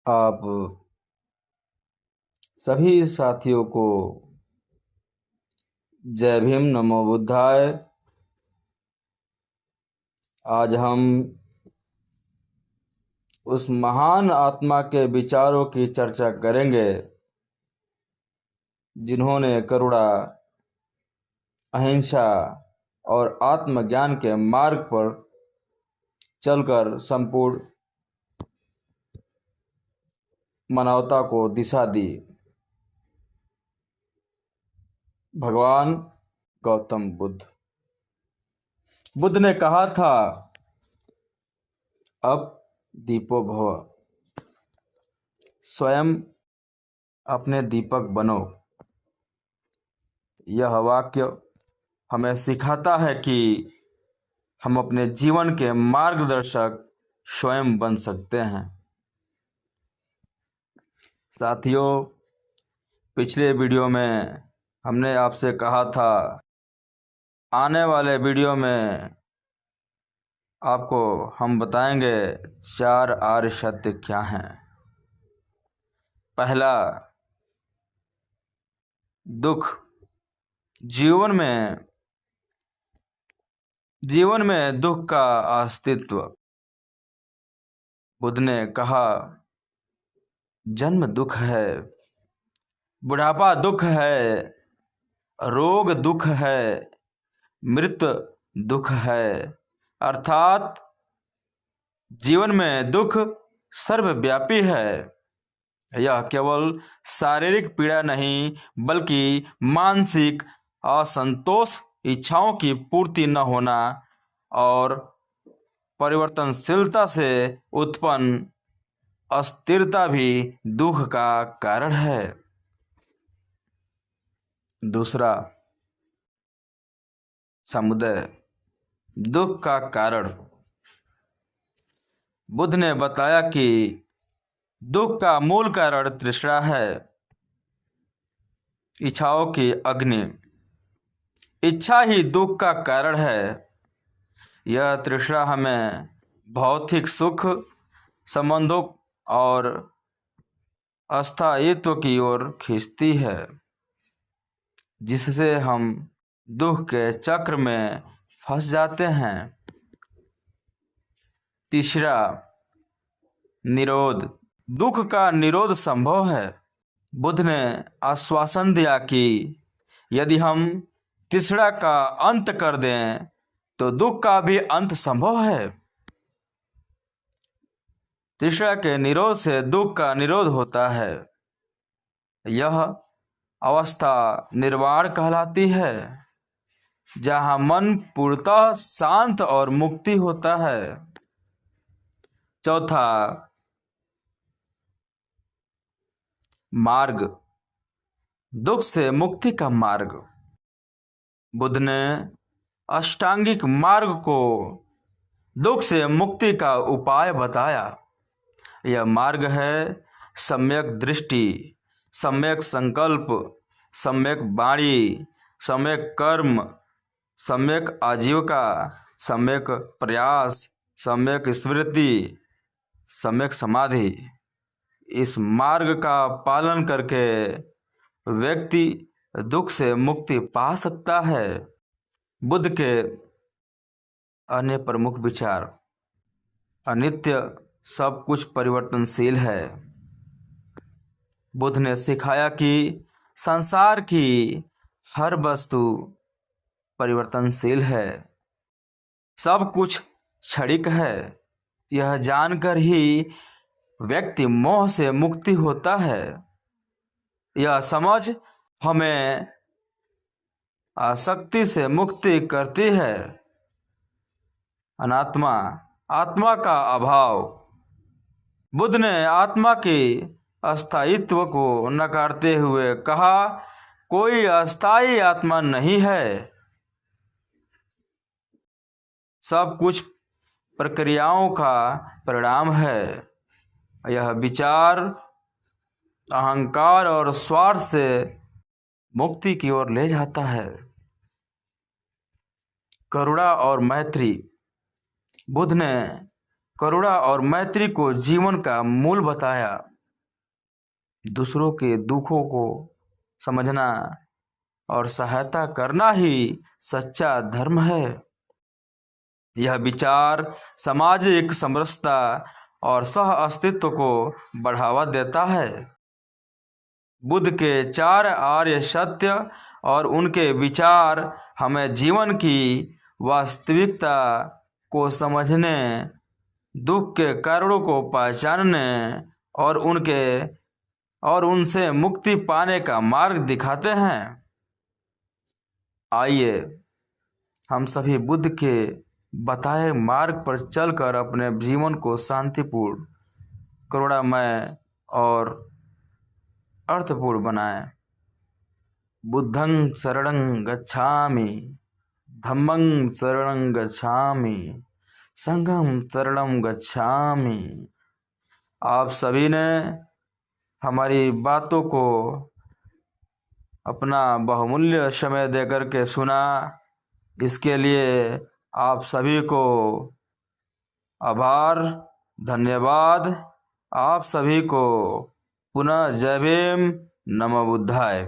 आप सभी साथियों को जय भीम, नमो बुद्धाय। आज हम उस महान आत्मा के विचारों की चर्चा करेंगे जिन्होंने करुणा, अहिंसा और आत्मज्ञान के मार्ग पर चलकर संपूर्ण मानवता को दिशा दी। भगवान गौतम बुद्ध। बुद्ध ने कहा था, अब दीपो भव, स्वयं अपने दीपक बनो। यह वाक्य हमें सिखाता है कि हम अपने जीवन के मार्गदर्शक स्वयं बन सकते हैं। साथियों, पिछले वीडियो में हमने आपसे कहा था, आने वाले वीडियो में आपको हम बताएंगे 4 आर्य सत्य क्या हैं। पहला, दुख। जीवन में दुख का अस्तित्व। बुद्ध ने कहा, जन्म दुख है, बुढ़ापा दुख है, रोग दुख है, मृत्यु दुख है। अर्थात जीवन में दुख सर्वव्यापी है। यह केवल शारीरिक पीड़ा नहीं, बल्कि मानसिक असंतोष, इच्छाओं की पूर्ति न होना और परिवर्तनशीलता से उत्पन्न अस्थिरता भी दुख का कारण है। दूसरा, समुदय। दुख का कारण। बुद्ध ने बताया कि दुख का मूल कारण तृष्णा है, इच्छाओं की अग्नि। इच्छा ही दुख का कारण है। यह तृष्णा हमें भौतिक सुख, संबंधों और अस्थायित्व की ओर खींचती है, जिससे हम दुख के चक्र में फंस जाते हैं। तीसरा, निरोध। दुख का निरोध संभव है। बुद्ध ने आश्वासन दिया कि यदि हम तृष्णा का अंत कर दें तो दुख का भी अंत संभव है। तृष्णा के निरोध से दुख का निरोध होता है। यह अवस्था निर्वाण कहलाती है, जहाँ मन पूर्णतः शांत और मुक्ति होता है। चौथा, मार्ग। दुख से मुक्ति का मार्ग। बुद्ध ने अष्टांगिक मार्ग को दुख से मुक्ति का उपाय बताया। यह मार्ग है सम्यक दृष्टि, सम्यक संकल्प, सम्यक वाणी, सम्यक कर्म, सम्यक आजीविका, सम्यक प्रयास, सम्यक स्मृति, सम्यक समाधि। इस मार्ग का पालन करके व्यक्ति दुख से मुक्ति पा सकता है। बुद्ध के अन्य प्रमुख विचार। अनित्य, सब कुछ परिवर्तनशील है। बुद्ध ने सिखाया कि संसार की हर वस्तु परिवर्तनशील है, सब कुछ क्षणिक है। यह जानकर ही व्यक्ति मोह से मुक्ति होता है। यह समझ हमें आसक्ति से मुक्ति करती है। अनात्मा, आत्मा का अभाव। बुद्ध ने आत्मा के अस्थायित्व को नकारते हुए कहा, कोई अस्थायी आत्मा नहीं है, सब कुछ प्रक्रियाओं का परिणाम है। यह विचार अहंकार और स्वार्थ से मुक्ति की ओर ले जाता है। करुणा और मैत्री। बुद्ध ने करुणा और मैत्री को जीवन का मूल बताया। दूसरों के दुखों को समझना और सहायता करना ही सच्चा धर्म है। यह विचार सामाजिक समरसता और सह अस्तित्व को बढ़ावा देता है। बुद्ध के 4 आर्य सत्य और उनके विचार हमें जीवन की वास्तविकता को समझने, दुख के कारणों को पहचानने और उनसे मुक्ति पाने का मार्ग दिखाते हैं। आइए हम सभी बुद्ध के बताए मार्ग पर चलकर अपने जीवन को शांतिपूर्ण, करुणामय और अर्थपूर्ण बनाएं। बुद्धं शरणं गच्छामि, धम्मं शरणं गच्छामि, संघं शरणं गच्छामि। आप सभी ने हमारी बातों को अपना बहुमूल्य समय देकर के सुना, इसके लिए आप सभी को आभार, धन्यवाद। आप सभी को पुनः जय भीम, नमो बुद्धाय।